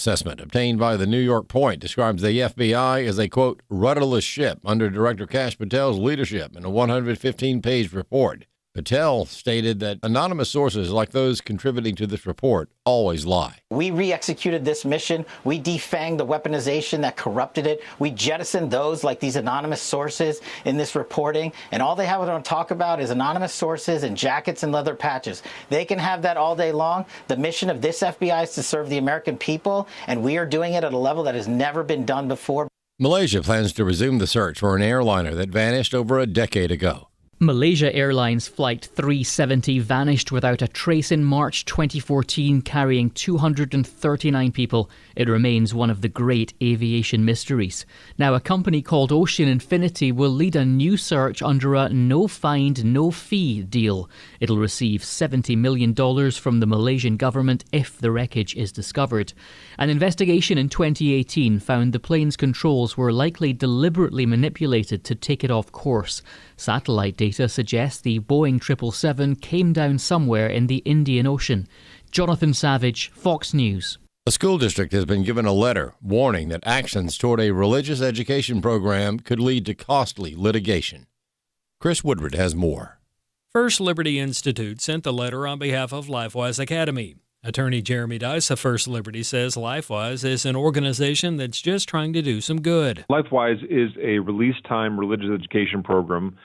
assessment obtained by the New York Point describes the FBI as a, quote, rudderless ship under Director Kash Patel's leadership in a 115-page report. Patel stated that anonymous sources like those contributing to this report always lie. We re-executed this mission. We defanged the weaponization that corrupted it. We jettisoned those like these anonymous sources in this reporting. And all they have to talk about is anonymous sources and jackets and leather patches. They can have that all day long. The mission of this FBI is to serve the American people, and we are doing it at a level that has never been done before. Malaysia plans to resume the search for an airliner that vanished over a decade ago. Malaysia Airlines Flight 370 vanished without a trace in March 2014, carrying 239 people. It remains one of the great aviation mysteries. Now, a company called Ocean Infinity will lead a new search under a no-find, no-fee deal. It'll receive $70 million from the Malaysian government if the wreckage is discovered. An investigation in 2018 found the plane's controls were likely deliberately manipulated to take it off course. Satellite data suggests the Boeing 777 came down somewhere in the Indian Ocean. Jonathan Savage, Fox News. A school district has been given a letter warning that actions toward a religious education program could lead to costly litigation. Chris Woodward has more. First Liberty Institute sent the letter on behalf of LifeWise Academy. Attorney Jeremy Dice of First Liberty says LifeWise is an organization that's just trying to do some good. LifeWise is a release-time religious education program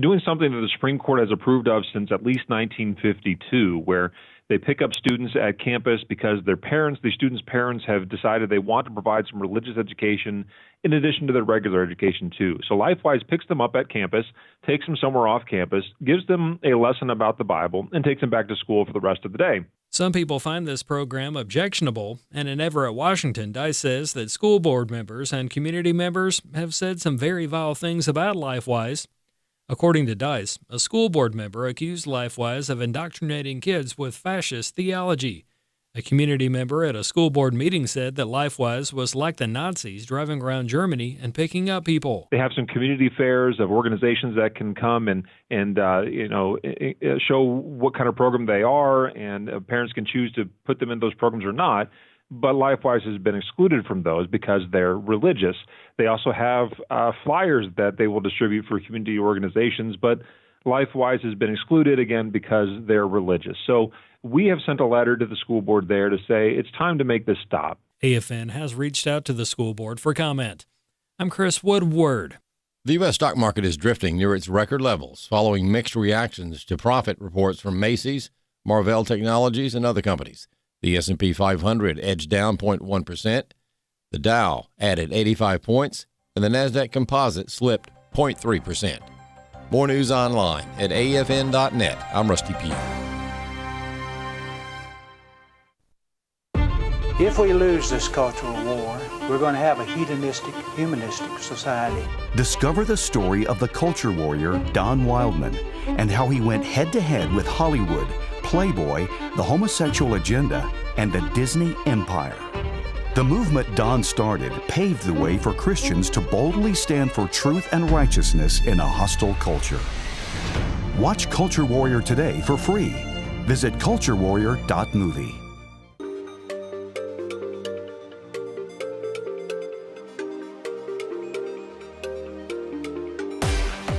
doing something that the Supreme Court has approved of since at least 1952, where they pick up students at campus because their parents, the students' parents, have decided they want to provide some religious education in addition to their regular education, too. So LifeWise picks them up at campus, takes them somewhere off campus, gives them a lesson about the Bible, and takes them back to school for the rest of the day. Some people find this program objectionable, and in Everett, Washington, Dice says that school board members and community members have said some very vile things about LifeWise. According to Dice, a school board member accused LifeWise of indoctrinating kids with fascist theology. A community member at a school board meeting said that LifeWise was like the Nazis driving around Germany and picking up people. They have some community fairs of organizations that can come and show what kind of program they are, and parents can choose to put them in those programs or not. But LifeWise has been excluded from those because they're religious. They also have flyers that they will distribute for community organizations, but LifeWise has been excluded again because they're religious. So we have sent a letter to the school board there to say it's time to make this stop. AFN has reached out to the school board for comment. I'm Chris Woodward. The U.S. stock market is drifting near its record levels following mixed reactions to profit reports from Macy's, Marvell Technologies, and other companies. The S&P 500 edged down 0.1%. The Dow added 85 points, and the Nasdaq Composite slipped 0.3%. More news online at afn.net. I'm Rusty Pugh. If we lose this cultural war, we're going to have a hedonistic, humanistic society. Discover the story of the culture warrior Don Wildmon and how he went head-to-head with Hollywood, Playboy, the homosexual agenda, and the Disney empire. The movement Don started paved the way for Christians to boldly stand for truth and righteousness in a hostile culture. Watch Culture Warrior today for free. Visit culturewarrior.movie.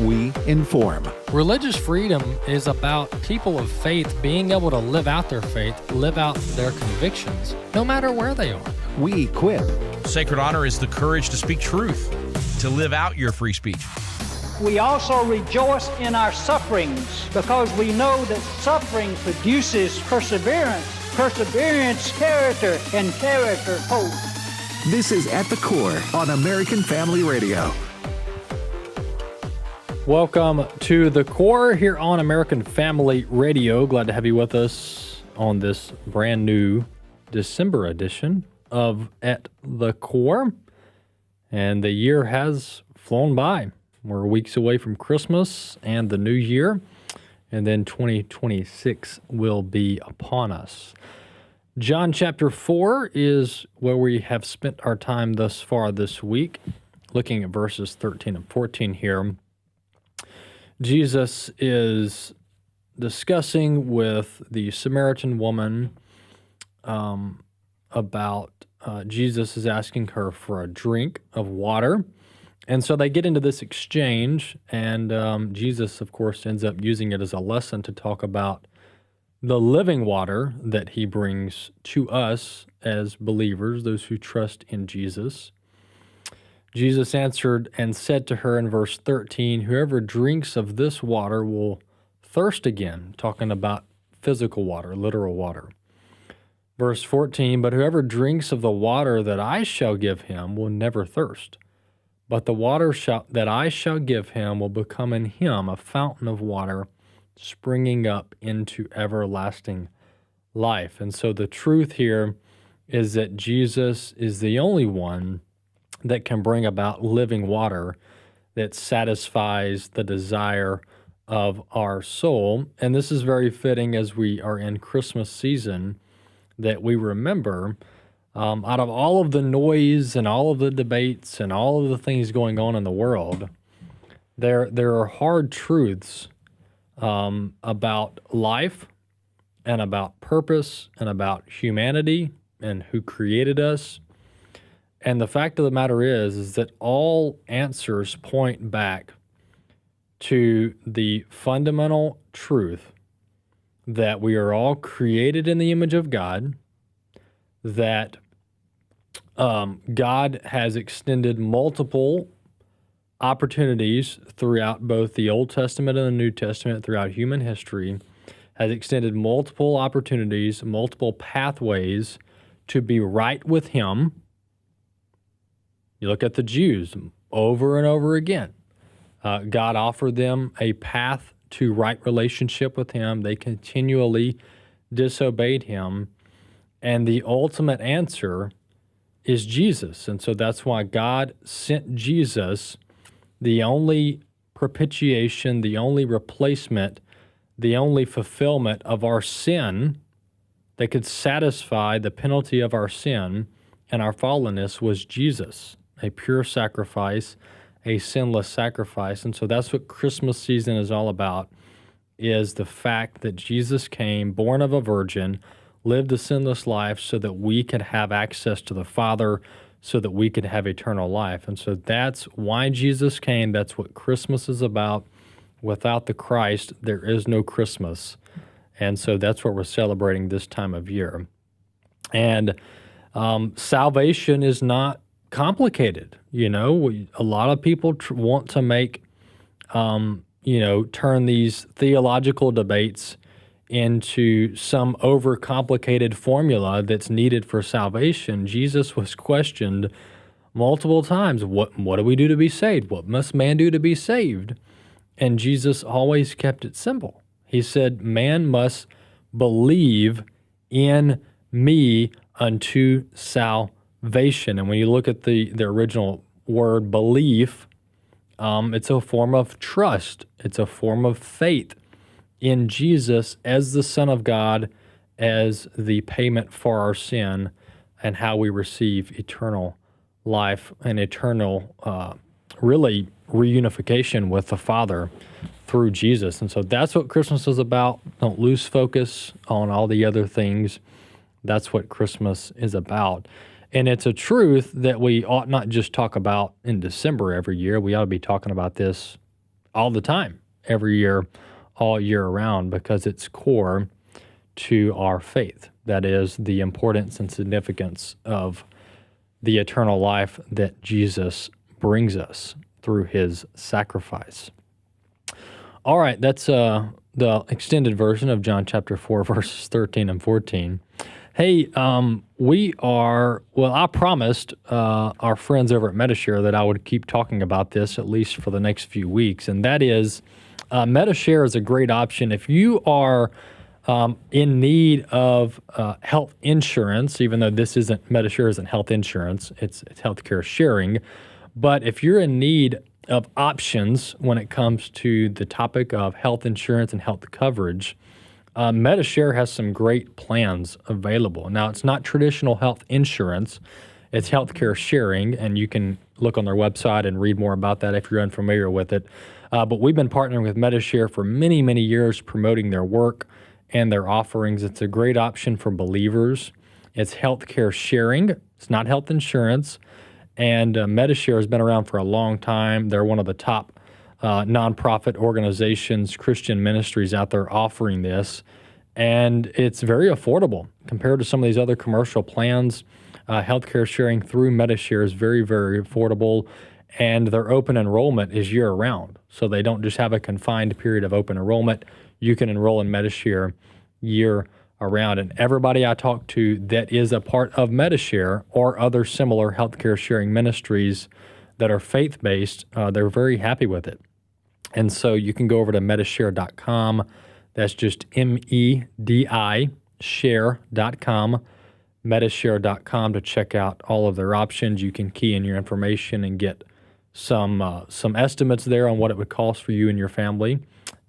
We inform. Religious freedom is about people of faith being able to live out their faith, live out their convictions, no matter where they are. We equip. Sacred honor is the courage to speak truth, to live out your free speech. We also rejoice in our sufferings because we know that suffering produces perseverance, perseverance, character, and character, hope. This is At the Core on American Family Radio. Welcome to The Core here on American Family Radio. Glad to have you with us on this brand new December edition of At the Core. And the year has flown by. We're weeks away from Christmas and the new year, and then 2026 will be upon us. John chapter 4 is where we have spent our time thus far this week, looking at verses 13 and 14 here. Jesus is discussing with the Samaritan woman about Jesus is asking her for a drink of water. And so they get into this exchange, and Jesus, of course, ends up using it as a lesson to talk about the living water that he brings to us as believers, those who trust in Jesus. Jesus answered and said to her in verse 13, "Whoever drinks of this water will thirst again," talking about physical water, literal water. Verse 14, "But whoever drinks of the water that I shall give him will never thirst. But the water that I shall give him will become in him a fountain of water springing up into everlasting life." And so the truth here is that Jesus is the only one that can bring about living water that satisfies the desire of our soul. And this is very fitting as we are in Christmas season, that we remember out of all of the noise and all of the debates and all of the things going on in the world, there are hard truths about life and about purpose and about humanity and who created us. And the fact of the matter is that all answers point back to the fundamental truth that we are all created in the image of God, that God has extended multiple opportunities throughout both the Old Testament and the New Testament, throughout human history, has extended multiple opportunities, multiple pathways to be right with him. You look at the Jews over and over again. God offered them a path to right relationship with him. They continually disobeyed him. And the ultimate answer is Jesus. And so that's why God sent Jesus, the only propitiation, the only replacement, the only fulfillment of our sin that could satisfy the penalty of our sin and our fallenness was Jesus, a pure sacrifice, a sinless sacrifice. And so that's what Christmas season is all about, is the fact that Jesus came, born of a virgin, lived a sinless life so that we could have access to the Father, so that we could have eternal life. And so that's why Jesus came. That's what Christmas is about. Without the Christ, there is no Christmas. And so that's what we're celebrating this time of year. And salvation is not complicated. You know, a lot of people want to make, turn these theological debates into some overcomplicated formula that's needed for salvation. Jesus was questioned multiple times. What do we do to be saved? What must man do to be saved? And Jesus always kept it simple. He said, man must believe in me unto salvation. And when you look at the original word belief, it's a form of trust. It's a form of faith in Jesus as the Son of God, as the payment for our sin, and how we receive eternal life and eternal, really, reunification with the Father through Jesus. And so that's what Christmas is about. Don't lose focus on all the other things. That's what Christmas is about. And it's a truth that we ought not just talk about in December every year. We ought to be talking about this all the time, every year, all year around, because it's core to our faith. That is the importance and significance of the eternal life that Jesus brings us through his sacrifice. All right, that's the extended version of John chapter 4, verses 13 and 14. Hey, I promised our friends over at Metashare that I would keep talking about this at least for the next few weeks, and that is Metashare is a great option. If you are in need of health insurance, even though Metashare isn't health insurance, it's healthcare sharing, but if you're in need of options when it comes to the topic of health insurance and health coverage, Metashare has some great plans available. Now, it's not traditional health insurance. It's healthcare sharing, and you can look on their website and read more about that if you're unfamiliar with it. But we've been partnering with Metashare for many, many years, promoting their work and their offerings. It's a great option for believers. It's healthcare sharing, It's not health insurance. And Medishare has been around for a long time. They're one of the top nonprofit organizations, Christian ministries out there offering this. And it's very affordable compared to some of these other commercial plans. Healthcare sharing through Medishare is very, very affordable. And their open enrollment is year-round. So they don't just have a confined period of open enrollment. You can enroll in Medishare year-round. And everybody I talk to that is a part of Medishare or other similar healthcare sharing ministries that are faith-based, they're very happy with it. And so you can go over to medishare.com. That's just MEDI, share.com, medishare.com to check out all of their options. You can key in your information and get some estimates there on what it would cost for you and your family.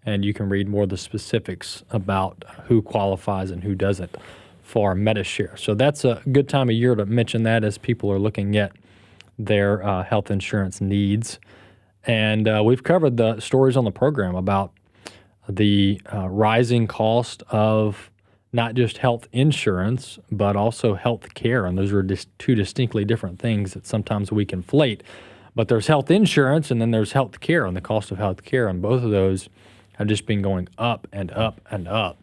And you can read more of the specifics about who qualifies and who doesn't for Medishare. So that's a good time of year to mention that as people are looking at their health insurance needs. And we've covered the stories on the program about the rising cost of not just health insurance, but also health care. And those are two distinctly different things that sometimes we conflate. But there's health insurance and then there's health care and the cost of health care. And both of those have just been going up and up and up.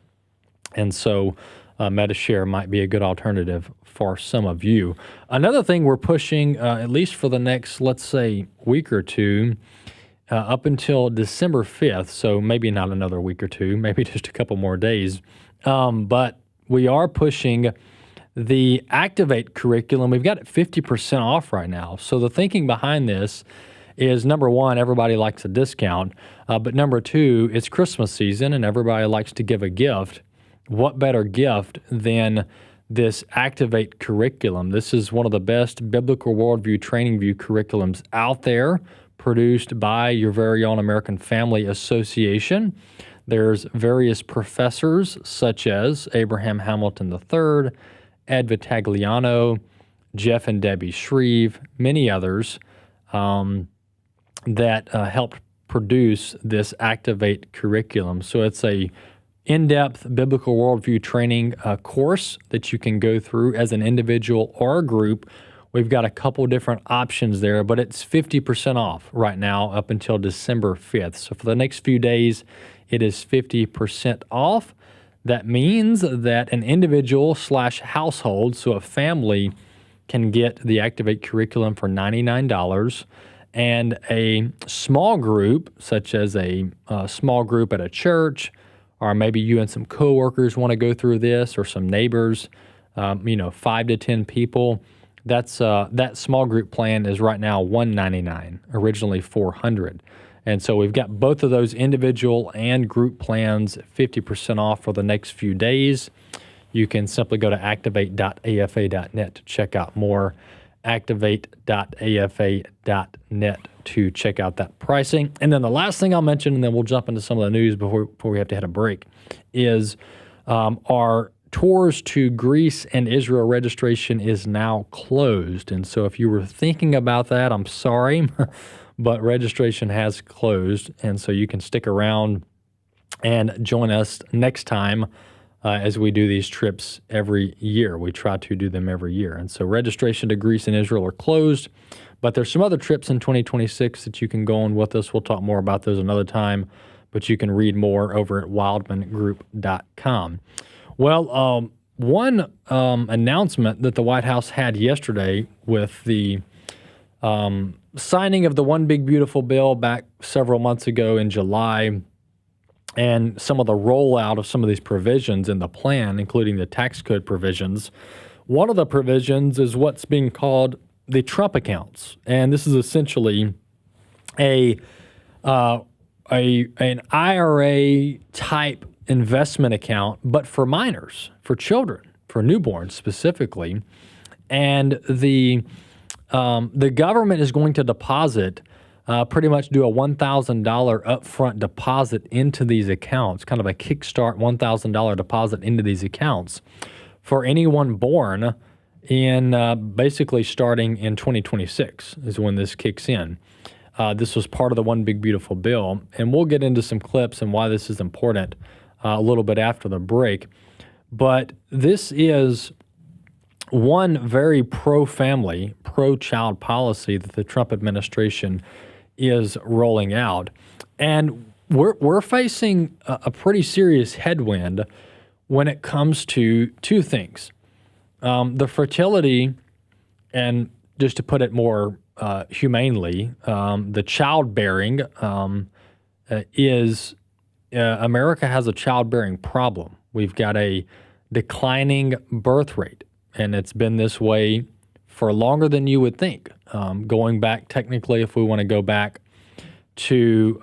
And so Medishare might be a good alternative for some of you. Another thing we're pushing, at least for the next, let's say, week or two, up until December 5th, so maybe not another week or two, maybe just a couple more days, but we are pushing the Activate curriculum. We've got it 50% off right now. So the thinking behind this is, number one, everybody likes a discount, but number two, it's Christmas season and everybody likes to give a gift. What better gift than this Activate curriculum? This is one of the best biblical worldview training view curriculums out there, produced by your very own American Family Association. There's various professors such as Abraham Hamilton III, Ed Vitagliano, Jeff and Debbie Shreve, many others that helped produce this Activate curriculum. So it's a in-depth biblical worldview training course that you can go through as an individual or a group. We've got a couple different options there, but it's 50% off right now up until December 5th. So for the next few days, it is 50% off. That means that an individual / household, so a family, can get the Activate curriculum for $99, and a small group, such as a small group at a church, or maybe you and some coworkers want to go through this, or some neighbors, 5 to 10 people. That small group plan is right now $199, originally $400. And so we've got both of those individual and group plans 50% off for the next few days. You can simply go to activate.afa.net to check out more. Activate.afa.net to check out that pricing. And then the last thing I'll mention, and then we'll jump into some of the news before we have to hit a break, is our tours to Greece and Israel registration is now closed. And so if you were thinking about that, I'm sorry, but registration has closed. And so you can stick around and join us next time as we do these trips every year. We try to do them every year. And so registration to Greece and Israel are closed, but there's some other trips in 2026 that you can go on with us. We'll talk more about those another time, but you can read more over at wildmongroup.com. Well, one announcement that the White House had yesterday with the signing of the One Big Beautiful Bill back several months ago in July, and some of the rollout of some of these provisions in the plan, including the tax code provisions. One of the provisions is what's being called the Trump accounts, and this is essentially an IRA type investment account, but for minors, for children, for newborns specifically, and the government is going to deposit. Pretty much do a $1,000 upfront deposit into these accounts, kind of a kickstart $1,000 deposit into these accounts for anyone born in basically starting in 2026 is when this kicks in. This was part of the One Big Beautiful Bill, and we'll get into some clips and why this is important a little bit after the break. But this is one very pro-family, pro-child policy that the Trump administration is rolling out. And we're facing a pretty serious headwind when it comes to two things. The fertility, and just to put it more humanely, the childbearing is America has a childbearing problem. We've got a declining birth rate, and it's been this way for longer than you would think. Going back, technically, if we want to go back to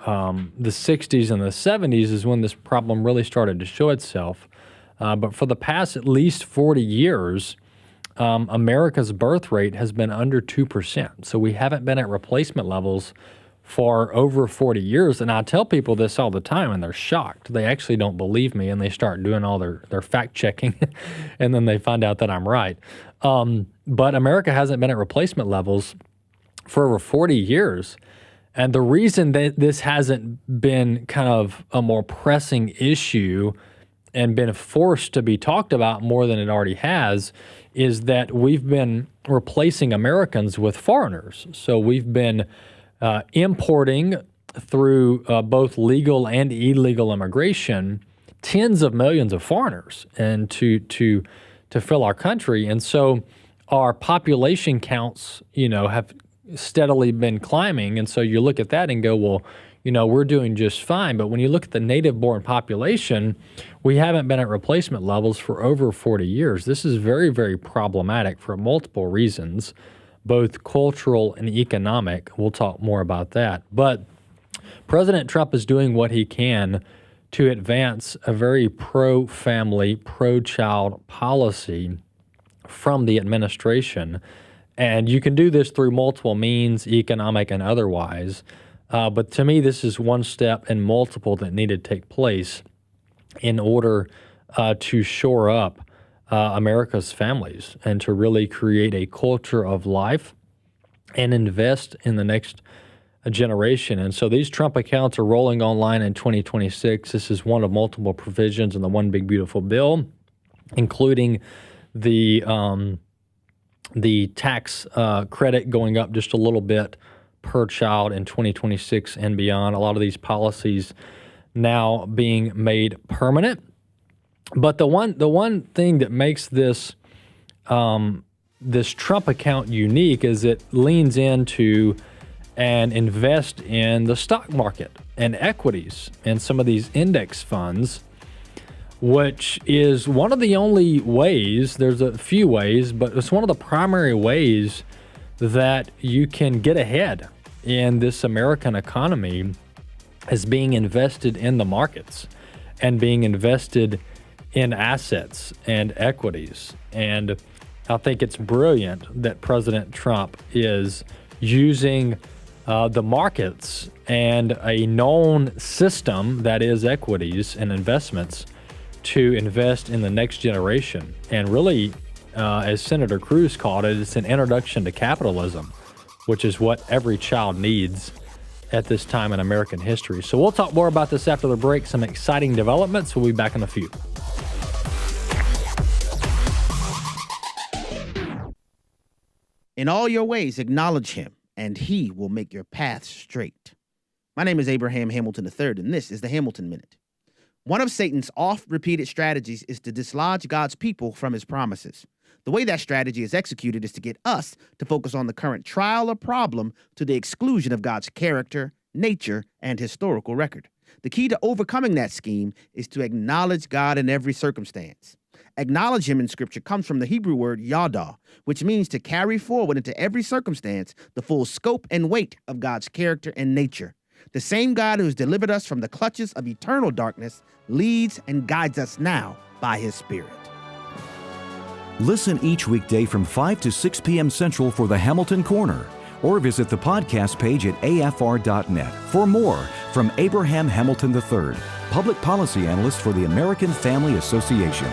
the 60s and the 70s is when this problem really started to show itself. But for the past at least 40 years, America's birth rate has been under 2%. So we haven't been at replacement levels for over 40 years. And I tell people this all the time, and they're shocked. They actually don't believe me, and they start doing all their fact checking, and then they find out that I'm right. But America hasn't been at replacement levels for over 40 years. And the reason that this hasn't been kind of a more pressing issue and been forced to be talked about more than it already has is that we've been replacing Americans with foreigners. So we've been importing through both legal and illegal immigration tens of millions of foreigners and to fill our country. And so our population counts, have steadily been climbing. And so you look at that and go, well, we're doing just fine. But when you look at the native-born population, we haven't been at replacement levels for over 40 years. This is very, very problematic for multiple reasons, both cultural and economic. We'll talk more about that. But President Trump is doing what he can to advance a very pro-family, pro-child policy from the administration. And you can do this through multiple means, economic and otherwise. But to me, this is one step in multiple that need to take place in order to shore up America's families and to really create a culture of life and invest in the next generation. And so these Trump accounts are rolling online in 2026. This is one of multiple provisions in the One Big Beautiful Bill, including the tax credit going up just a little bit per child in 2026 and beyond. A lot of these policies now being made permanent. But the one thing that makes this this Trump account unique is it leans into and invest in the stock market and equities and some of these index funds, which is one of the only ways, there's a few ways, but it's one of the primary ways that you can get ahead in this American economy is being invested in the markets and being invested in assets and equities. And I think it's brilliant that President Trump is using the markets and a known system that is equities and investments to invest in the next generation. And really, as Senator Cruz called it, it's an introduction to capitalism, which is what every child needs at this time in American history. So we'll talk more about this after the break. Some exciting developments. We'll be back in a few. In all your ways, acknowledge him, and he will make your path straight. My name is Abraham Hamilton III, and this is the Hamilton Minute. One of Satan's oft-repeated strategies is to dislodge God's people from his promises. The way that strategy is executed is to get us to focus on the current trial or problem to the exclusion of God's character, nature, and historical record. The key to overcoming that scheme is to acknowledge God in every circumstance. Acknowledge him in Scripture comes from the Hebrew word yada, which means to carry forward into every circumstance the full scope and weight of God's character and nature. The same God who has delivered us from the clutches of eternal darkness leads and guides us now by his Spirit. Listen each weekday from 5 to 6 p.m. Central for the Hamilton Corner, or visit the podcast page at afr.net for more from Abraham Hamilton III, Public Policy Analyst for the American Family Association.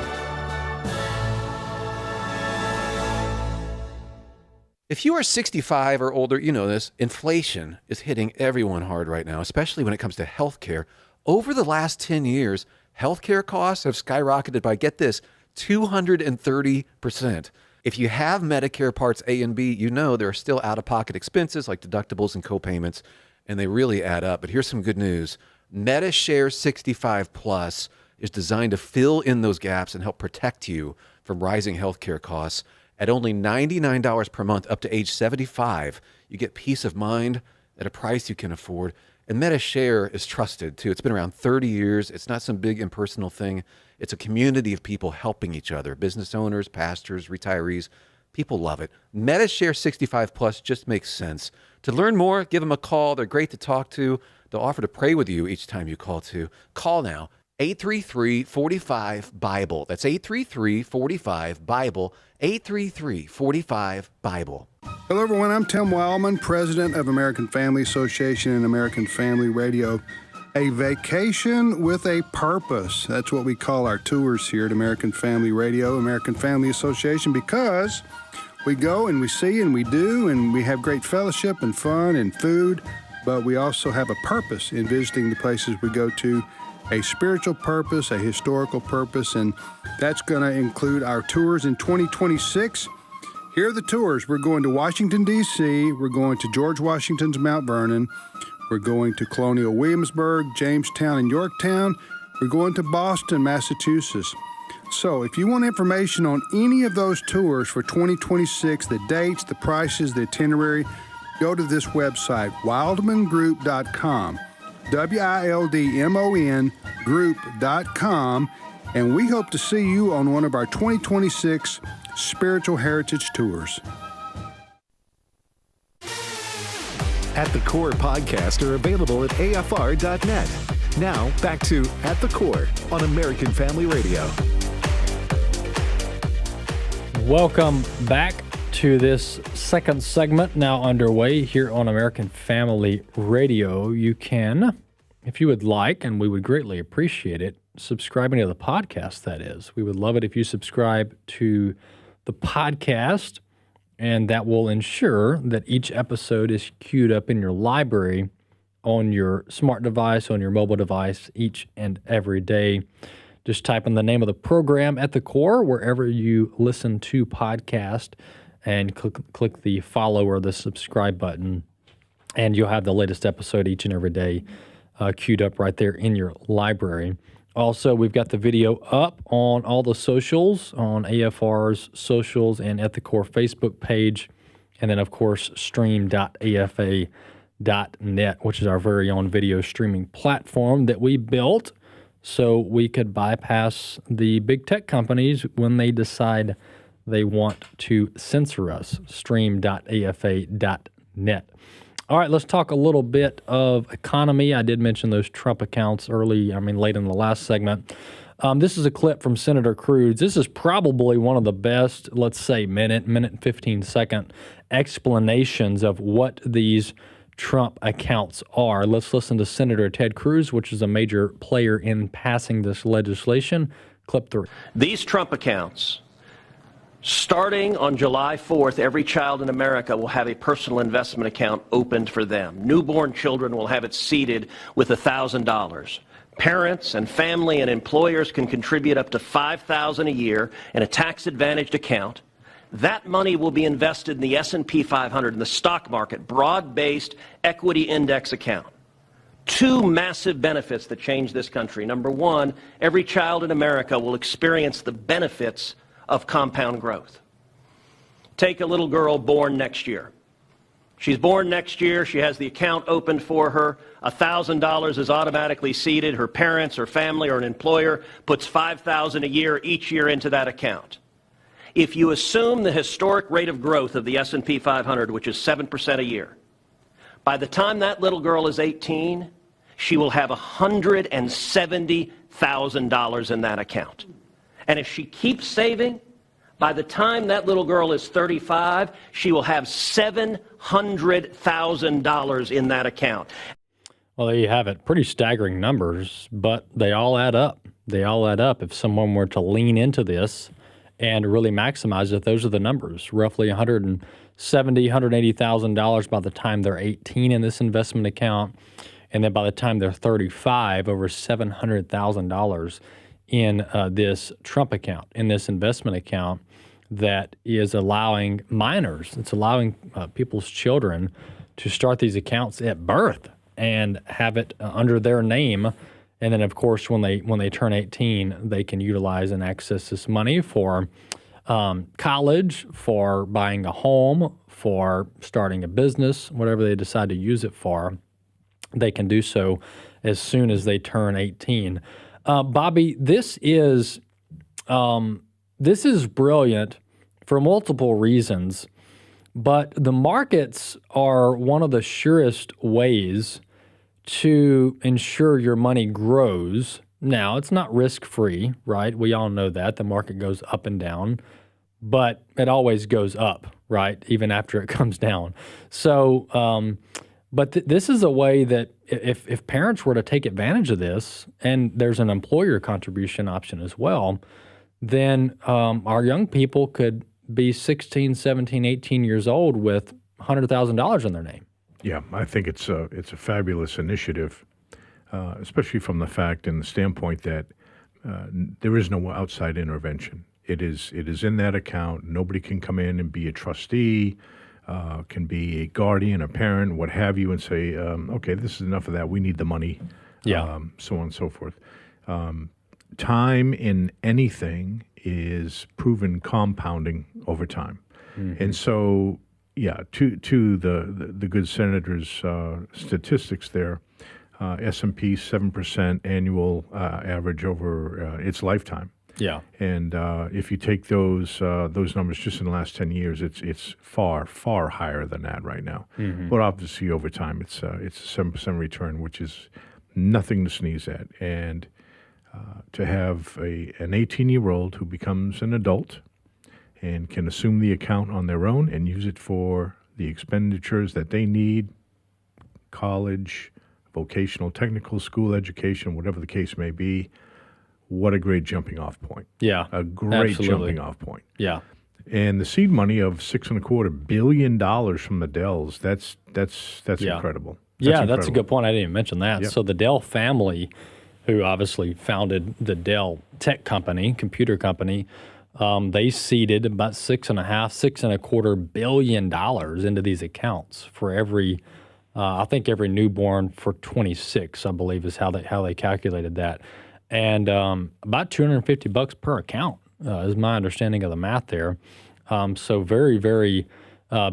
If you are 65 or older, you know this, inflation is hitting everyone hard right now, especially when it comes to healthcare. Over the last 10 years, healthcare costs have skyrocketed by, get this, 230%. If you have Medicare Parts A and B, you know there are still out-of-pocket expenses like deductibles and co-payments, and they really add up. But here's some good news. MediShare 65 Plus is designed to fill in those gaps and help protect you from rising healthcare costs. At only $99 per month up to age 75, you get peace of mind at a price you can afford. And MediShare is trusted, too. It's been around 30 years. It's not some big impersonal thing. It's a community of people helping each other, business owners, pastors, retirees. People love it. MediShare 65 Plus just makes sense. To learn more, give them a call. They're great to talk to. They'll offer to pray with you each time you call, too. Call now, 833-45-BIBLE. That's 833-45-BIBLE, 833-45-BIBLE. Hello, everyone. I'm Tim Wildmon, president of American Family Association and American Family Radio. A vacation with a purpose. That's what we call our tours here at American Family Radio, American Family Association, because we go and we see and we do, and we have great fellowship and fun and food, but we also have a purpose in visiting the places we go to, a spiritual purpose, a historical purpose, and that's going to include our tours in 2026. Here are the tours. We're going to Washington, D.C. We're going to George Washington's Mount Vernon. We're going to Colonial Williamsburg, Jamestown, and Yorktown. We're going to Boston, Massachusetts. So if you want information on any of those tours for 2026, the dates, the prices, the itinerary, go to this website, wildmongroup.com, WILDMON group.com, and we hope to see you on one of our 2026 Spiritual Heritage Tours. At the Core podcasts are available at AFR.net. Now, back to At the Core on American Family Radio. Welcome back to this second segment now underway here on American Family Radio. You can, if you would like, and we would greatly appreciate it, subscribing to the podcast, that is. We would love it if you subscribe to the podcast, and that will ensure that each episode is queued up in your library on your smart device, on your mobile device, each and every day. Just type in the name of the program At the Core wherever you listen to podcast, and click the follow or the subscribe button, and you'll have the latest episode each and every day queued up right there in your library. Also, we've got the video up on all the socials, on AFR's socials and At the Core Facebook page, and then, of course, stream.afa.net, which is our very own video streaming platform that we built so we could bypass the big tech companies when they decide they want to censor us, stream.afa.net. All right, let's talk a little bit of economy. I did mention those Trump accounts late in the last segment. This is a clip from Senator Cruz. This is probably one of the best, let's say, minute and 15-second explanations of what these Trump accounts are. Let's listen to Senator Ted Cruz, which is a major player in passing this legislation. Clip 3. These Trump accounts, starting on July 4th, every child in America will have a personal investment account opened for them. Newborn children will have it seeded with $1,000. Parents and family and employers can contribute up to $5,000 a year in a tax-advantaged account. That money will be invested in the S&P 500 in the stock market, broad-based equity index account. Two massive benefits that change this country. Number one, every child in America will experience the benefits of compound growth. Take a little girl born next year. She's born next year. She has the account opened for her. $1,000 is automatically seeded. Her parents, her family, or an employer puts $5,000 a year each year into that account. If you assume the historic rate of growth of the S&P 500, which is 7% a year, by the time that little girl is 18, she will have $170,000 in that account. And if she keeps saving, by the time that little girl is 35, she will have $700,000 in that account. Well, there you have it. Pretty staggering numbers, but they all add up. They all add up. If someone were to lean into this and really maximize it, those are the numbers. Roughly $170,000, $180,000 by the time they're 18 in this investment account. And then by the time they're 35, over $700,000 in this Trump account, in this investment account. that is allowing minors, it's allowing people's children to start these accounts at birth and have it under their name. And then, of course, when they turn 18, they can utilize and access this money for college, for buying a home, for starting a business, whatever they decide to use it for. They can do so as soon as they turn 18. Bobby, this is brilliant for multiple reasons, but the markets are one of the surest ways to ensure your money grows. Now, it's not risk-free, right? We all know that. The market goes up and down, but it always goes up, right? Even after it comes down. So, but this is a way that if parents were to take advantage of this, and there's an employer contribution option as well, then our young people could be 16, 17, 18 years old with $100,000 in their name. Yeah, I think it's a fabulous initiative, especially from the fact and the standpoint that there is no outside intervention. It is in that account. Nobody can come in and be a trustee, can be a guardian, a parent, what have you, and say, okay, this is enough of that. We need the money, so on and so forth. Time in anything is proven compounding over time. Mm-hmm. And so, yeah, to the good senator's statistics there, S&P 7% annual average over its lifetime. Yeah. And if you take those numbers just in the last 10 years, it's far, far higher than that right now. Mm-hmm. But obviously over time, it's a 7% return, which is nothing to sneeze at. And to have an 18-year-old who becomes an adult and can assume the account on their own and use it for the expenditures that they need, college, vocational, technical school education, whatever the case may be, what a great jumping off point. Yeah, a great absolutely. jumping off point. Yeah. And the seed money of $6.25 billion from the Dells, that's Yeah. incredible. That's a good point. I didn't even mention that. Yep. So the Dell family, who obviously founded the Dell tech company, computer company, they seeded about $6.25 billion into these accounts for every, I think every newborn for 26, I believe, is how they calculated that, and about $250 per account is my understanding of the math there. So very, very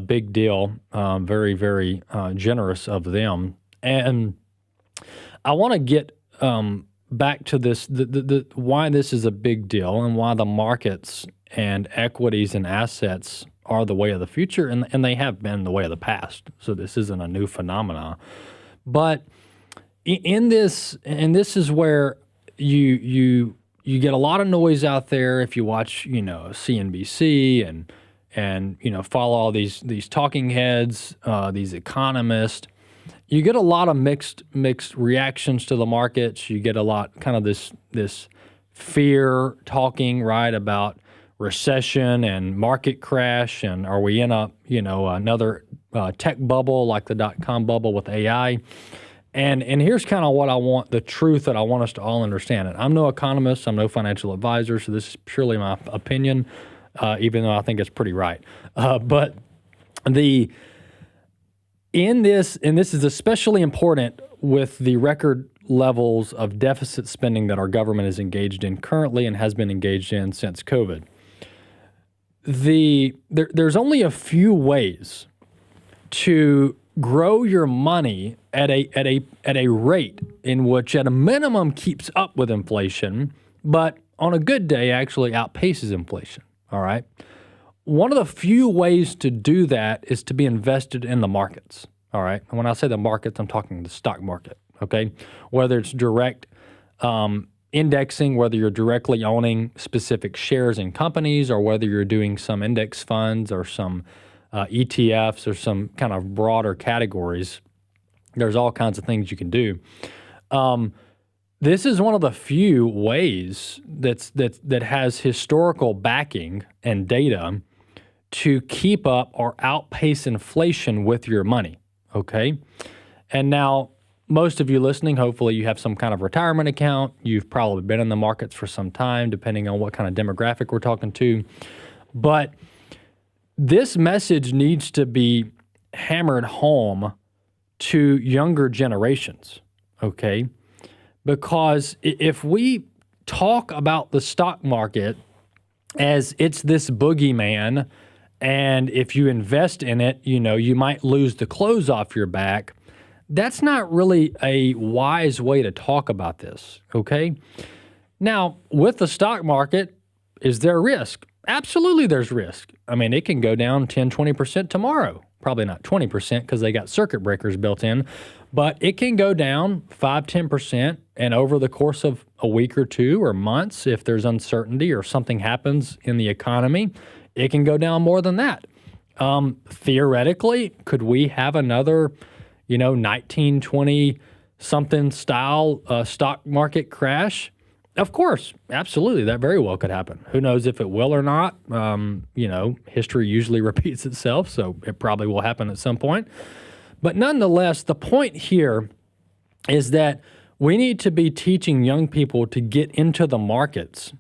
big deal. Very, very generous of them. And I want to get back to this, the why this is a big deal and why the markets and equities and assets are the way of the future, and they have been the way of the past. So this isn't a new phenomena. But in this, and this is where you get a lot of noise out there if you watch, CNBC and follow all these talking heads, these economists. You get a lot of mixed reactions to the markets. You get a lot kind of this fear talking, right, about recession and market crash, and are we in another tech bubble like the .com bubble with AI? And here's kind of what I want, the truth that I want us to all understand. And I'm no economist, I'm no financial advisor, so this is purely my opinion, even though I think it's pretty right. But in this, and this is especially important with the record levels of deficit spending that our government is engaged in currently and has been engaged in since COVID. There's only a few ways to grow your money at a rate in which at a minimum keeps up with inflation, but on a good day actually outpaces inflation, all right? One of the few ways to do that is to be invested in the markets, all right? And when I say the markets, I'm talking the stock market, okay? Whether it's direct indexing, whether you're directly owning specific shares in companies, or whether you're doing some index funds or some ETFs or some kind of broader categories. There's all kinds of things you can do. This is one of the few ways that has historical backing and data to keep up or outpace inflation with your money, okay? And now, most of you listening, hopefully you have some kind of retirement account. You've probably been in the markets for some time, depending on what kind of demographic we're talking to. But this message needs to be hammered home to younger generations, okay? Because if we talk about the stock market as it's this boogeyman, and if you invest in it, you might lose the clothes off your back, that's not really a wise way to talk about this, okay? Now, with the stock market, is there risk? Absolutely there's risk. I mean, it can go down 10, 20% tomorrow. Probably not 20% because they got circuit breakers built in, but it can go down 5, 10%. And over the course of a week or two or months, if there's uncertainty or something happens in the economy, it can go down more than that. Theoretically, could we have another, 1920 something style stock market crash? Of course, absolutely. That very well could happen. Who knows if it will or not? History usually repeats itself, so it probably will happen at some point. But nonetheless, the point here is that we need to be teaching young people to get into the markets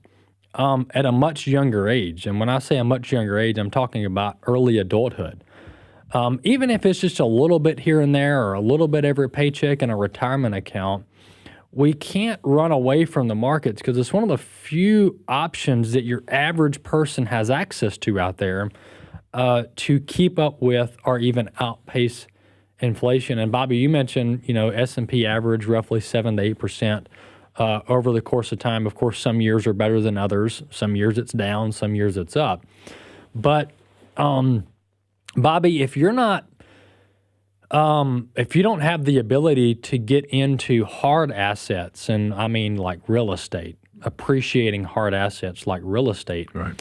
at a much younger age. And when I say a much younger age, I'm talking about early adulthood. Even if it's just a little bit here and there or a little bit every paycheck in a retirement account, we can't run away from the markets because it's one of the few options that your average person has access to out there to keep up with or even outpace inflation. And Bobby, you mentioned, S&P average roughly 7 to 8% over the course of time. Of course, some years are better than others. Some years it's down, some years it's up. But Bobby, if you're not if you don't have the ability to get into hard assets, and I mean like real estate, appreciating hard assets like real estate, right,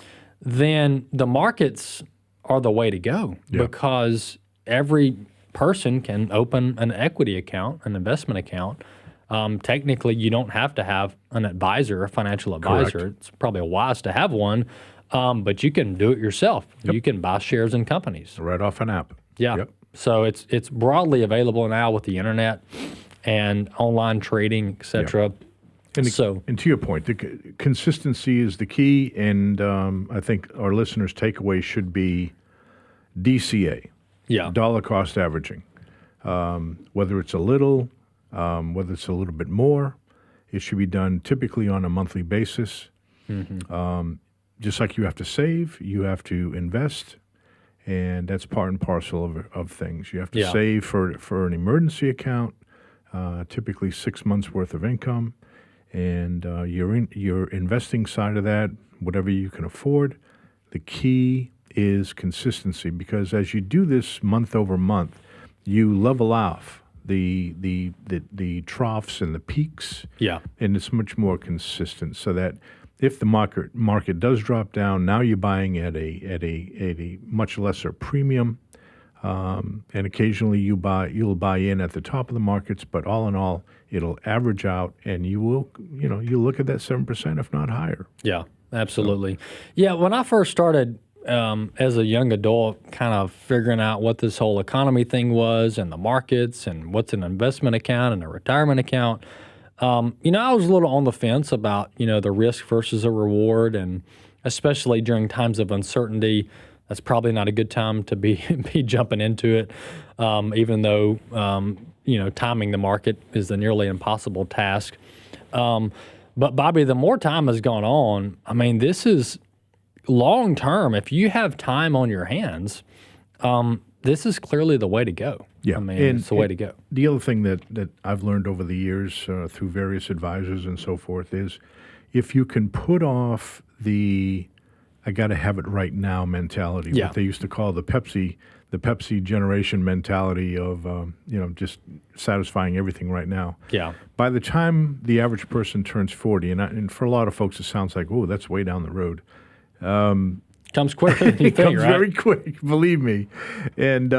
then the markets are the way to go because every person can open an equity account, an investment account. Technically, you don't have to have an advisor, a financial advisor. Correct. It's probably wise to have one, but you can do it yourself. You can buy shares in companies. Right off an app. Yeah. Yep. So it's broadly available now with the internet and online trading, et cetera. And to your point, the consistency is the key, and I think our listeners' takeaway should be DCA, dollar cost averaging. Whether it's a little, whether it's a little bit more, it should be done typically on a monthly basis. Mm-hmm. Just like you have to save, you have to invest. And that's part and parcel of things. You have to save for an emergency account, typically 6 months worth of income, and your investing side of that, whatever you can afford. The key is consistency, because as you do this month over month, you level off the troughs and the peaks. Yeah, and it's much more consistent, so that if the market does drop down, now you're buying at a much lesser premium, and occasionally you'll buy in at the top of the markets. But all in all, it'll average out, and you'll look at that 7%, if not higher. Yeah, absolutely. Yeah, when I first started as a young adult, kind of figuring out what this whole economy thing was, and the markets, and what's an investment account and a retirement account. I was a little on the fence about, the risk versus a reward, and especially during times of uncertainty, that's probably not a good time to be jumping into it, even though, timing the market is a nearly impossible task. But Bobby, the more time has gone on, I mean, this is long term. If you have time on your hands, this is clearly the way to go. Yeah, I mean, it's the way to go. The other thing that I've learned over the years through various advisors and so forth is if you can put off the I got to have it right now mentality, what they used to call the Pepsi generation mentality of just satisfying everything right now. Yeah. By the time the average person turns 40, and for a lot of folks it sounds like, oh, that's way down the road. Comes quicker than you it think, comes right? very quick, believe me. And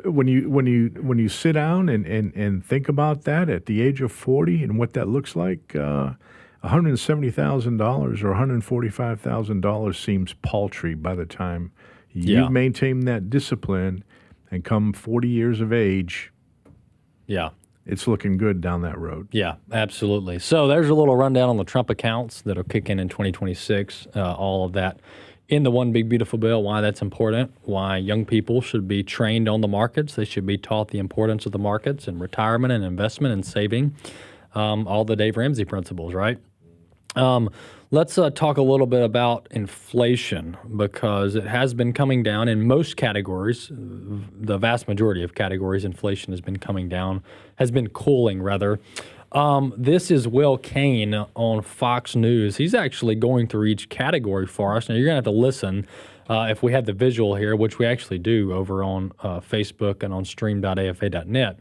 when you sit down and think about that at the age of 40 and what that looks like, $170,000 or $145,000 seems paltry by the time you've maintained that discipline and come 40 years of age. Yeah. It's looking good down that road. Yeah, absolutely. So there's a little rundown on the Trump accounts that'll kick in 2026. All of that in the One Big Beautiful Bill why that's important, why young people should be trained on the markets. They should be taught the importance of the markets and retirement and investment and saving, all the Dave Ramsey principles, right? Let's talk a little bit about inflation, because it has been coming down in most categories. The vast majority of categories, inflation has been coming down, has been cooling rather. This is Will Kane on Fox News. He's actually going through each category for us. Now, you're going to have to listen if we have the visual here, which we actually do over on Facebook and on stream.afa.net.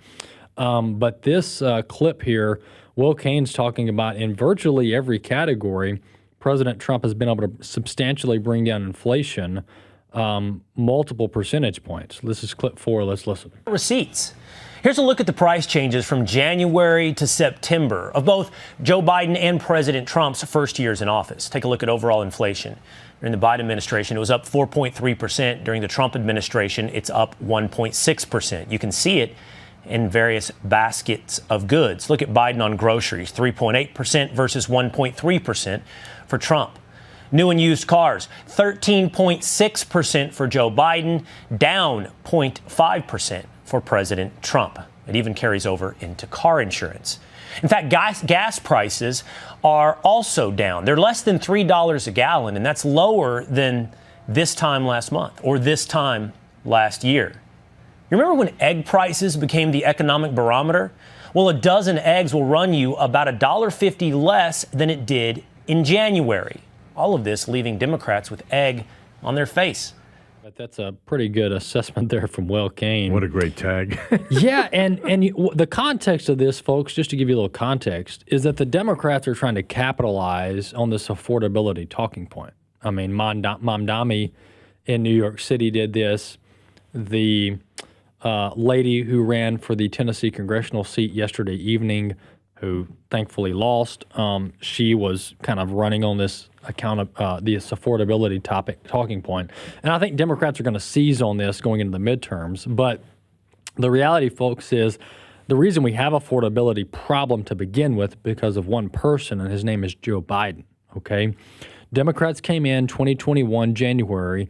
But this clip here, Will Kane's talking about in virtually every category, President Trump has been able to substantially bring down inflation multiple percentage points. This is clip 4. Let's listen. Receipts. Here's a look at the price changes from January to September of both Joe Biden and President Trump's first years in office. Take a look at overall inflation. During the Biden administration, it was up 4.3%. During the Trump administration, it's up 1.6%. You can see it in various baskets of goods. Look at Biden on groceries, 3.8% versus 1.3% for Trump. New and used cars, 13.6% for Joe Biden, down 0.5% for President Trump. It even carries over into car insurance. In fact, gas prices are also down. They're less than $3 a gallon, and that's lower than this time last month or this time last year. You remember when egg prices became the economic barometer? Well, a dozen eggs will run you about $1.50 less than it did in January. All of this leaving Democrats with egg on their face. But that's a pretty good assessment there from Will Kane. What a great tag. Yeah, and the context of this, folks, just to give you a little context, is that the Democrats are trying to capitalize on this affordability talking point. I mean, Mamdani in New York City did this. The lady who ran for the Tennessee congressional seat yesterday evening, who thankfully lost, she was kind of running on this account of this affordability talking point. And I think Democrats are going to seize on this going into the midterms. But the reality, folks, is the reason we have affordability problem to begin with because of one person, and his name is Joe Biden, okay? Democrats came in 2021 January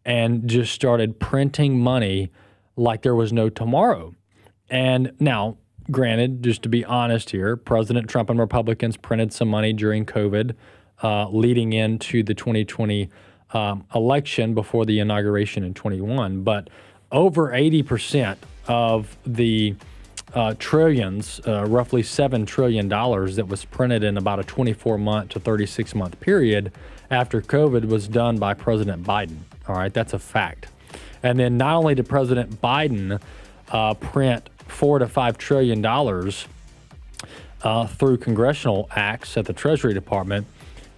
and just started printing money like there was no tomorrow. And now, granted, just to be honest here, President Trump and Republicans printed some money during COVID, leading into the 2020 election before the inauguration in 21. But over 80% of the trillions, roughly $7 trillion that was printed in about a 24-month to 36-month period after COVID was done by President Biden. All right, that's a fact. And then not only did President Biden print $4 to $5 trillion through congressional acts at the Treasury Department,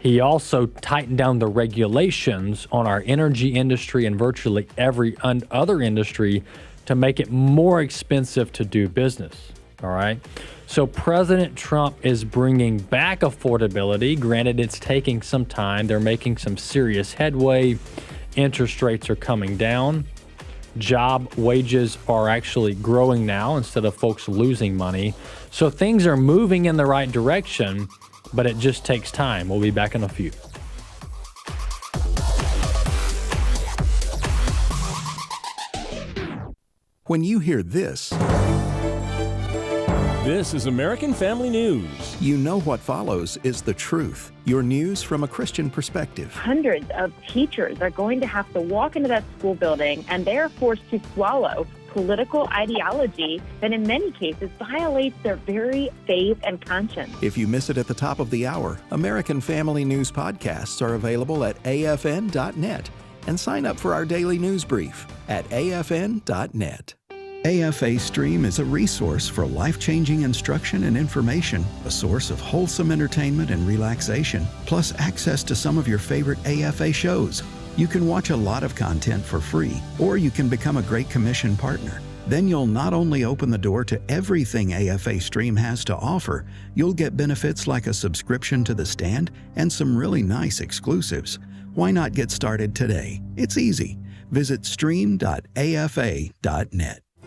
he also tightened down the regulations on our energy industry and virtually every other industry to make it more expensive to do business. All right. So President Trump is bringing back affordability. Granted, it's taking some time. They're making some serious headway. Interest rates are coming down. Job wages are actually growing now instead of folks losing money. So things are moving in the right direction, but it just takes time. We'll be back in a few. When you hear this is American Family News. You know what follows is the truth. Your news from a Christian perspective. Hundreds of teachers are going to have to walk into that school building, and they are forced to swallow political ideology that in many cases violates their very faith and conscience. If you miss it at the top of the hour, American Family News podcasts are available at afn.net, and sign up for our daily news brief at afn.net. AFA Stream is a resource for life-changing instruction and information, a source of wholesome entertainment and relaxation, plus access to some of your favorite AFA shows. You can watch a lot of content for free, or you can become a Great Commission partner. Then you'll not only open the door to everything AFA Stream has to offer, you'll get benefits like a subscription to The Stand and some really nice exclusives. Why not get started today? It's easy. Visit stream.afa.net.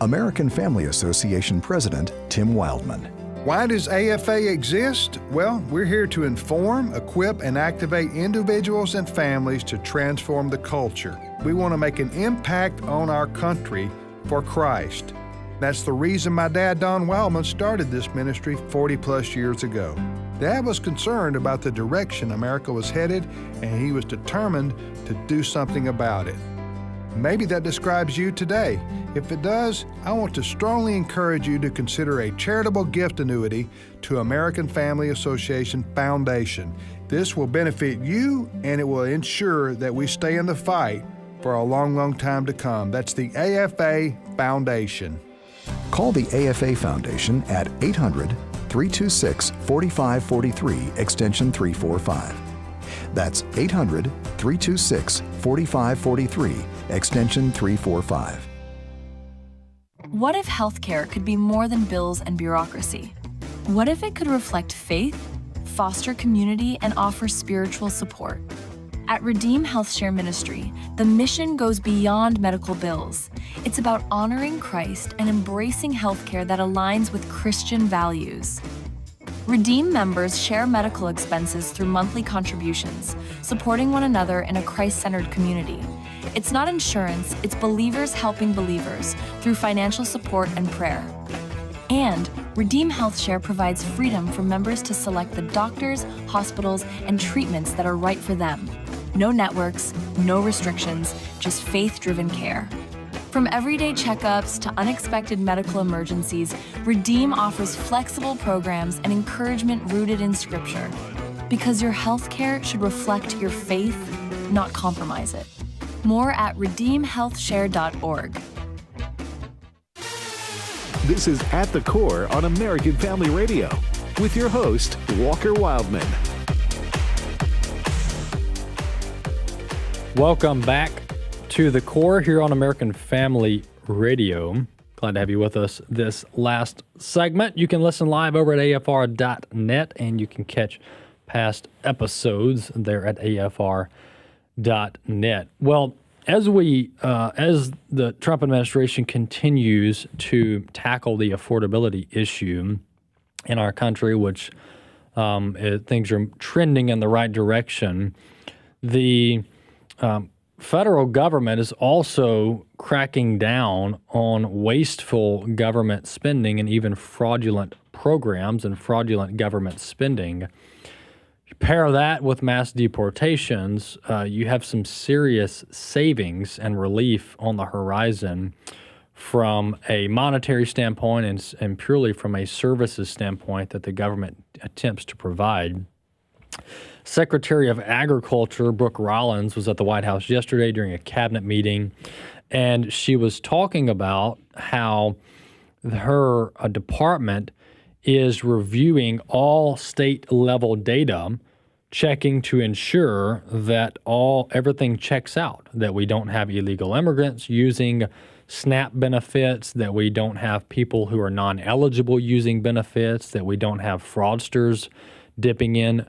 American Family Association President Tim Wildmon. Why does AFA exist? Well, we're here to inform, equip, and activate individuals and families to transform the culture. We want to make an impact on our country for Christ. That's the reason my dad, Don Wildmon, started this ministry 40 plus years ago. Dad was concerned about the direction America was headed, and he was determined to do something about it. Maybe that describes you today. If it does, I want to strongly encourage you to consider a charitable gift annuity to American Family Association Foundation. This will benefit you, and it will ensure that we stay in the fight for a long, long time to come. That's the AFA Foundation. Call the AFA Foundation at 800-326-4543, extension 345. That's 800-326-4543, extension 345. What if healthcare could be more than bills and bureaucracy? What if it could reflect faith, foster community, and offer spiritual support? At Redeem HealthShare Ministry, the mission goes beyond medical bills. It's about honoring Christ and embracing healthcare that aligns with Christian values. Redeem members share medical expenses through monthly contributions, supporting one another in a Christ-centered community. It's not insurance, it's believers helping believers through financial support and prayer. And Redeem HealthShare provides freedom for members to select the doctors, hospitals, and treatments that are right for them. No networks, no restrictions, just faith-driven care. From everyday checkups to unexpected medical emergencies, Redeem offers flexible programs and encouragement rooted in Scripture. Because your healthcare should reflect your faith, not compromise it. More at redeemhealthshare.org. This is At the Core on American Family Radio with your host, Walker Wildmon. Welcome back to The Core here on American Family Radio. Glad to have you with us this last segment. You can listen live over at afr.net, and you can catch past episodes there at afr.net. Well, as the Trump administration continues to tackle the affordability issue in our country, which things are trending in the right direction, the federal government is also cracking down on wasteful government spending and even fraudulent programs and fraudulent government spending. You pair that with mass deportations, you have some serious savings and relief on the horizon from a monetary standpoint and purely from a services standpoint that the government attempts to provide. Secretary of Agriculture Brooke Rollins was at the White House yesterday during a cabinet meeting, and she was talking about how her department is reviewing all state-level data, checking to ensure that everything checks out, that we don't have illegal immigrants using SNAP benefits, that we don't have people who are non-eligible using benefits, that we don't have fraudsters dipping in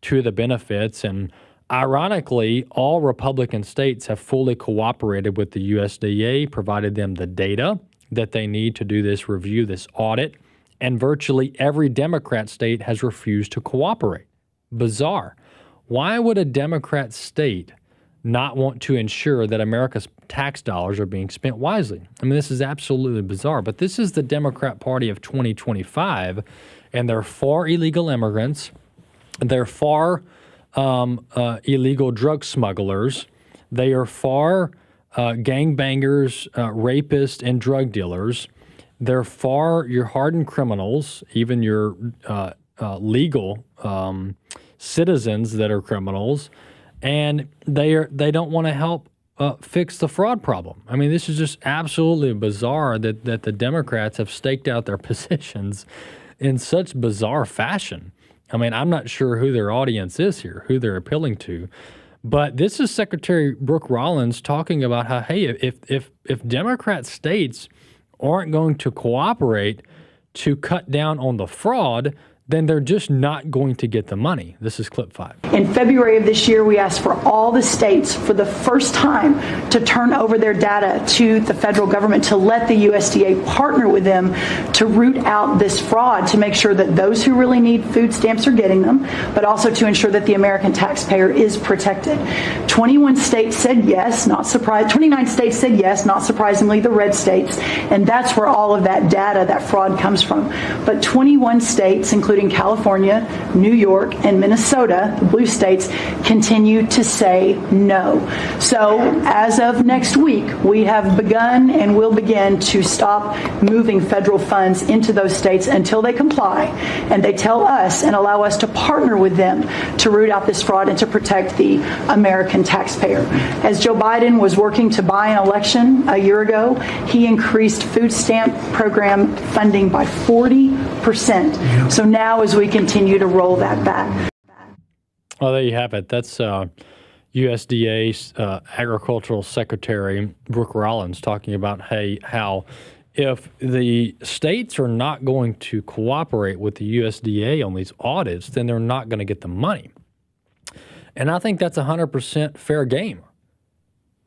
to the benefits. And ironically, all Republican states have fully cooperated with the USDA, provided them the data that they need to do this review, this audit, and virtually every Democrat state has refused to cooperate. Bizarre. Why would a Democrat state not want to ensure that America's tax dollars are being spent wisely? I mean, this is absolutely bizarre, but this is the Democrat Party of 2025, and they're for illegal immigrants. They're for illegal drug smugglers. They are for gangbangers, rapists, and drug dealers. They're for your hardened criminals, even your legal citizens that are criminals, and they don't want to help fix the fraud problem. I mean, this is just absolutely bizarre that the Democrats have staked out their positions in such bizarre fashion. I mean, I'm not sure who their audience is here, who they're appealing to, but this is Secretary Brooke Rollins talking about how, hey, if Democrat states aren't going to cooperate to cut down on the fraud, then they're just not going to get the money. This is clip 5. In February of this year, we asked for all the states for the first time to turn over their data to the federal government to let the USDA partner with them to root out this fraud, to make sure that those who really need food stamps are getting them, but also to ensure that the American taxpayer is protected. 21 states said yes, not surprised. 29 states said yes, not surprisingly, the red states, and that's where all of that data, that fraud comes from. But 21 states, including California, New York, and Minnesota, the blue states, continue to say no. So as of next week, we have begun and will begin to stop moving federal funds into those states until they comply and they tell us and allow us to partner with them to root out this fraud and to protect the American taxpayer. As Joe Biden was working to buy an election a year ago, he increased food stamp program funding by 40%. So now as we continue to roll that back. Well, there you have it. That's USDA's Agricultural Secretary Brooke Rollins talking about how if the states are not going to cooperate with the USDA on these audits, then they're not going to get the money. And I think that's 100% fair game.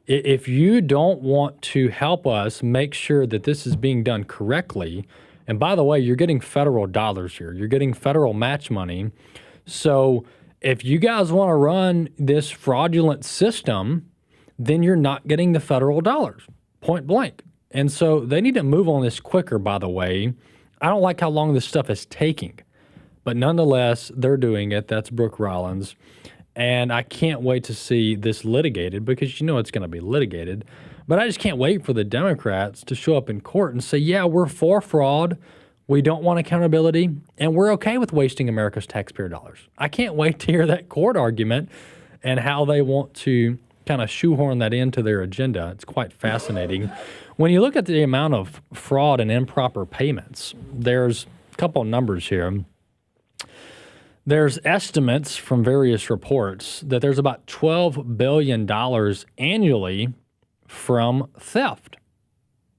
If you don't want to help us make sure that this is being done correctly, and by the way, you're getting federal dollars here. You're getting federal match money. So if you guys want to run this fraudulent system, then you're not getting the federal dollars, point blank. And so they need to move on this quicker, by the way. I don't like how long this stuff is taking. But nonetheless, they're doing it. That's Brooke Rollins. And I can't wait to see this litigated because you know it's going to be litigated. But I just can't wait for the Democrats to show up in court and say, yeah, we're for fraud, we don't want accountability, and we're okay with wasting America's taxpayer dollars. I can't wait to hear that court argument and how they want to kind of shoehorn that into their agenda. It's quite fascinating. When you look at the amount of fraud and improper payments, there's a couple of numbers here. There's estimates from various reports that there's about $12 billion annually from theft,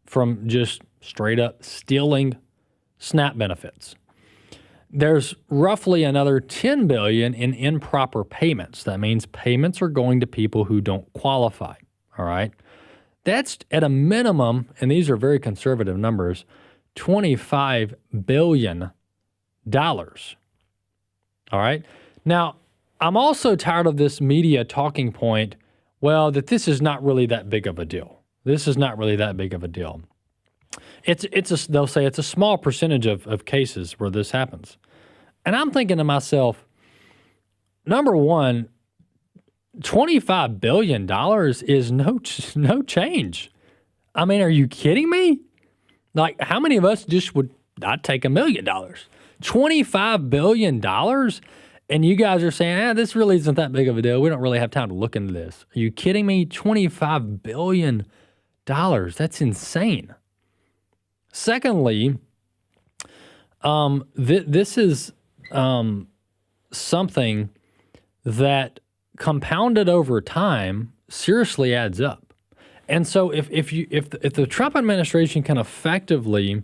from just straight up stealing SNAP benefits. There's roughly another $10 billion in improper payments. That means payments are going to people who don't qualify, all right? That's at a minimum, and these are very conservative numbers, $25 billion. All right? Now, I'm also tired of this media talking point, well, that this is not really that big of a deal. This is not really that big of a deal. They'll say it's a small percentage of cases where this happens. And I'm thinking to myself, number one, $25 billion is no change. I mean, are you kidding me? Like, how many of us just I'd take $1 million. $25 billion? And you guys are saying, this really isn't that big of a deal. We don't really have time to look into this. Are you kidding me? $25 billion. That's insane. Secondly, this is something that compounded over time seriously adds up. And so if the Trump administration can effectively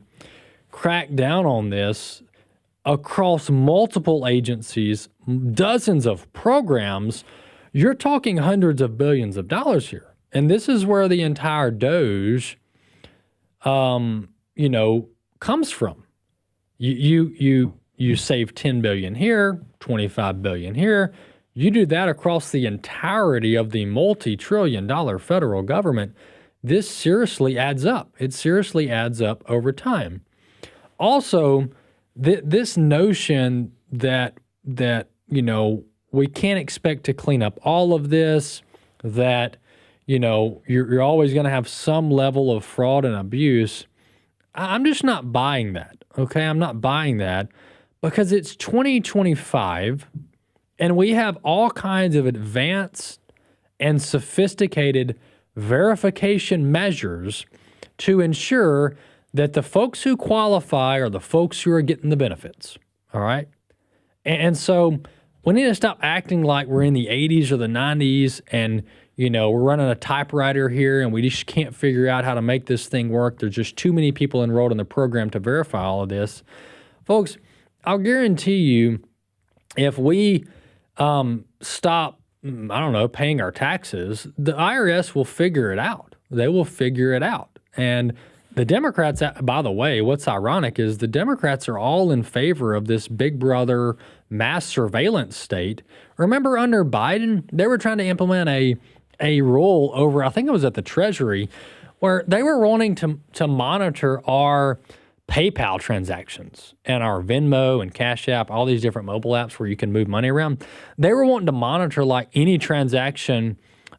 crack down on this across multiple agencies, dozens of programs, you're talking hundreds of billions of dollars here. And this is where the entire DOGE, comes from. You save $10 billion here, $25 billion here. You do that across the entirety of the multi-trillion-dollar federal government. This seriously adds up. It seriously adds up over time. Also, this notion that we can't expect to clean up all of this, that you're always going to have some level of fraud and abuse. I'm just not buying that. Okay, I'm not buying that because it's 2025 and we have all kinds of advanced and sophisticated verification measures to ensure that the folks who qualify are the folks who are getting the benefits, all right? And so we need to stop acting like we're in the 80s or the 90s and, we're running a typewriter here and we just can't figure out how to make this thing work. There's just too many people enrolled in the program to verify all of this. Folks, I'll guarantee you, if we stop, I don't know, paying our taxes, the IRS will figure it out. They will figure it out. And the Democrats, by the way, what's ironic is the Democrats are all in favor of this big brother mass surveillance state. Remember under Biden, they were trying to implement a rule over, I think it was at the Treasury, where they were wanting to monitor our PayPal transactions and our Venmo and Cash App, all these different mobile apps where you can move money around. They were wanting to monitor like any transaction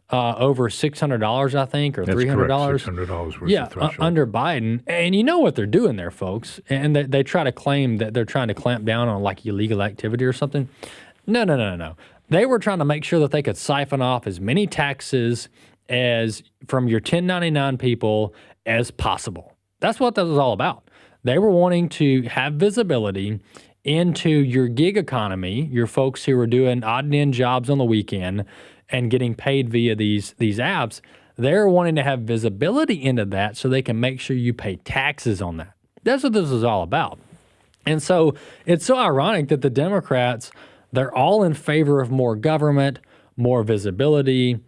over $600, I think, or $300. $600 worth of threshold. Under Biden. And you know what they're doing there, folks. And they try to claim that they're trying to clamp down on like illegal activity or something. No. They were trying to make sure that they could siphon off as many taxes as from your 1099 people as possible. That's what that was all about. They were wanting to have visibility into your gig economy, your folks who were doing odd and end jobs on the weekend and getting paid via these apps. They're wanting to have visibility into that so they can make sure you pay taxes on that. That's what this is all about. And so it's so ironic that the Democrats, they're all in favor of more government, more visibility,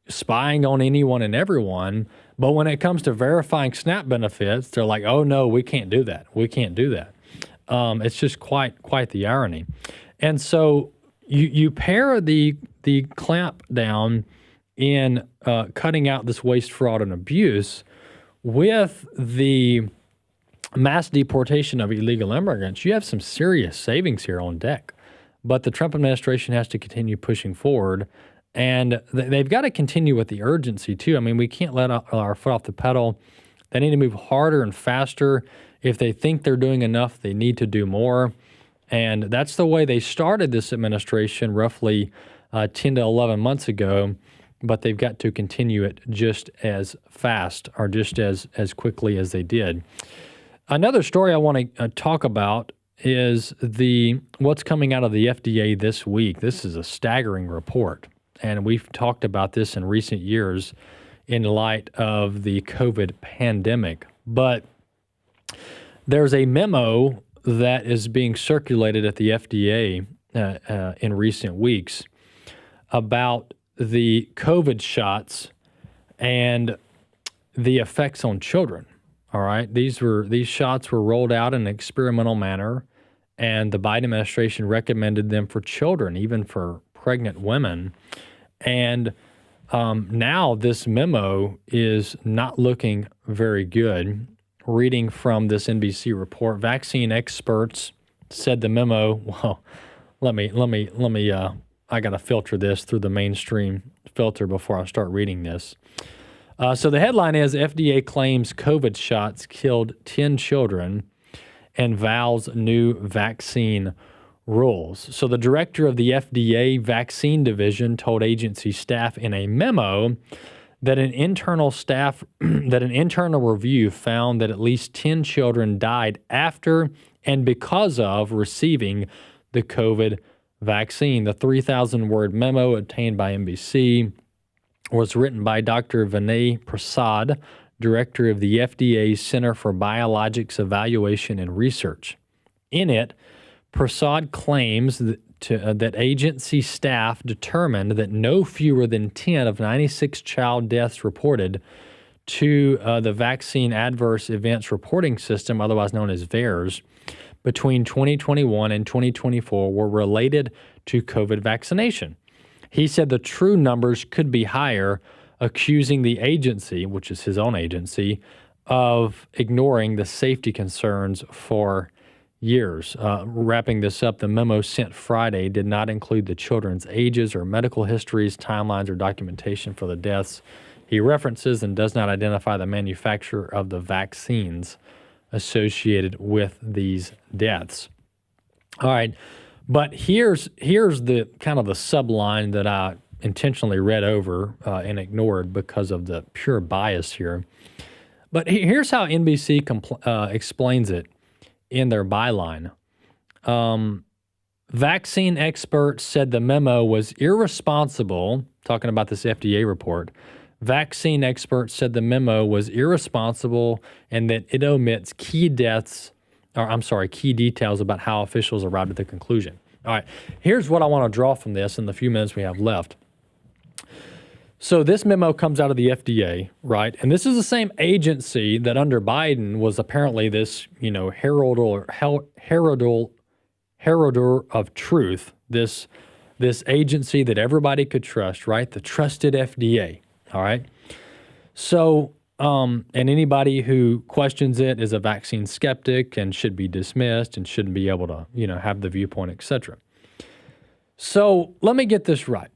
spying on anyone and everyone. But when it comes to verifying SNAP benefits, they're like, oh, no, we can't do that. We can't do that. It's just quite the irony. And so you pair the clamp down in cutting out this waste, fraud, and abuse with the mass deportation of illegal immigrants, you have some serious savings here on deck. But the Trump administration has to continue pushing forward, and they've got to continue with the urgency, too. I mean, we can't let our foot off the pedal. They need to move harder and faster. If they think they're doing enough, they need to do more. And that's the way they started this administration roughly 10 to 11 months ago, but they've got to continue it just as fast or just as quickly as they did. Another story I want to talk about is what's coming out of the FDA this week. This is a staggering report, and we've talked about this in recent years in light of the COVID pandemic. But there's a memo that is being circulated at the FDA in recent weeks about the COVID shots and the effects on children. All right, these shots were rolled out in an experimental manner, and the Biden administration recommended them for children, even for pregnant women. And now this memo is not looking very good. Reading from this NBC report, vaccine experts said the memo. Well, let me. I got to filter this through the mainstream filter before I start reading this. So the headline is FDA claims COVID shots killed 10 children and vows new vaccine rules. So the director of the FDA vaccine division told agency staff in a memo that an internal review found that at least 10 children died after and because of receiving the COVID vaccine. The 3,000-word memo obtained by NBC was written by Dr. Vinay Prasad, director of the FDA's Center for Biologics Evaluation and Research. In it, Prasad claims that agency staff determined that no fewer than 10 of 96 child deaths reported to the Vaccine Adverse Events Reporting System, otherwise known as VAERS, between 2021 and 2024 were related to COVID vaccination. He said the true numbers could be higher, accusing the agency, which is his own agency, of ignoring the safety concerns for years. Wrapping this up, the memo sent Friday did not include the children's ages or medical histories, timelines, or documentation for the deaths he references, and does not identify the manufacturer of the vaccines associated with these deaths. All right, but here's the kind of the subline that I intentionally read over and ignored because of the pure bias here. But here's how NBC explains it in their byline. Vaccine experts said the memo was irresponsible, talking about this FDA report. Vaccine experts said the memo was irresponsible and that it omits key deaths key details about how officials arrived at the conclusion. All right, here's what I want to draw from this in the few minutes we have left. So this memo comes out of the FDA, right? And this is the same agency that under Biden was apparently this, heralder of truth, this agency that everybody could trust, right? The trusted FDA, all right? So, and anybody who questions it is a vaccine skeptic and should be dismissed and shouldn't be able to, have the viewpoint, etc. So let me get this right.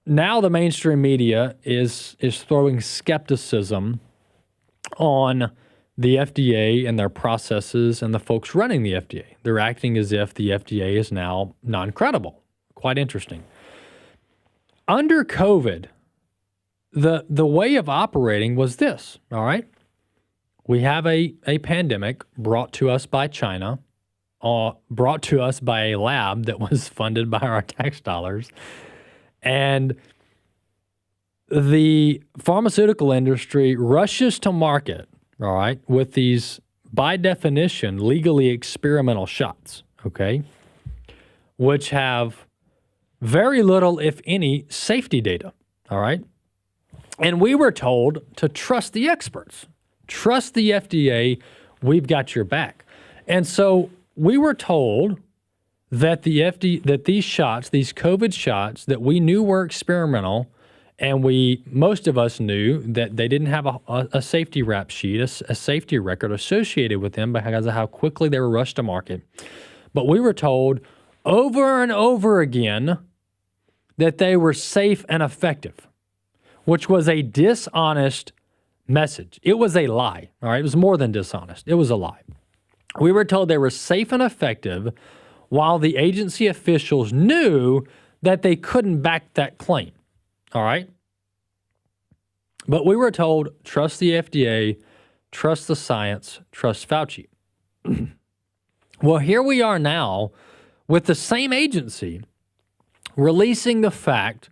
Now the mainstream media is throwing skepticism on the FDA and their processes and the folks running the FDA. They're acting as if the FDA is now non-credible. Quite interesting. Under COVID, the way of operating was this, all right? We have a pandemic brought to us by China, brought to us by a lab that was funded by our tax dollars. And the pharmaceutical industry rushes to market, all right, with these, by definition, legally experimental shots, okay, which have very little, if any, safety data, all right? And we were told to trust the experts, trust the FDA, we've got your back. And so we were told that the FDA, that these shots, these COVID shots that we knew were experimental, and most of us knew that they didn't have a safety rap sheet, a safety record associated with them because of how quickly they were rushed to market. But we were told over and over again that they were safe and effective, which was a dishonest message. It was a lie, all right? It was more than dishonest. It was a lie. We were told they were safe and effective while the agency officials knew that they couldn't back that claim, all right? But we were told, trust the FDA, trust the science, trust Fauci. Well, here we are now with the same agency releasing the fact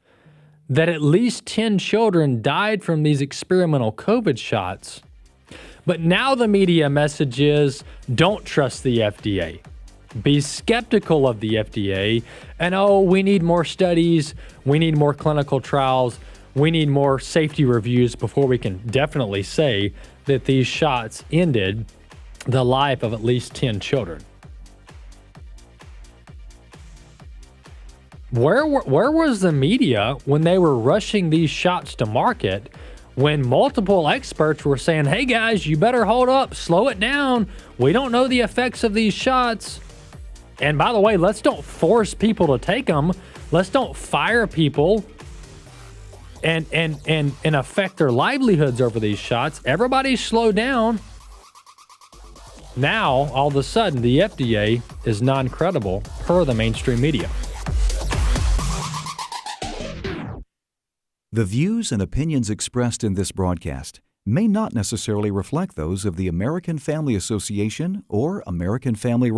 that at least 10 children died from these experimental COVID shots. But now the media message is, don't trust the FDA. Be skeptical of the FDA. And we need more studies. We need more clinical trials. We need more safety reviews before we can definitely say that these shots ended the life of at least 10 children. Where was the media when they were rushing these shots to market, when multiple experts were saying, hey guys, you better hold up, slow it down. We don't know the effects of these shots. And by the way, let's don't force people to take them. Let's don't fire people and affect their livelihoods over these shots. Everybody slow down. Now, all of a sudden, the FDA is non-credible per the mainstream media. The views and opinions expressed in this broadcast may not necessarily reflect those of the American Family Association or American Family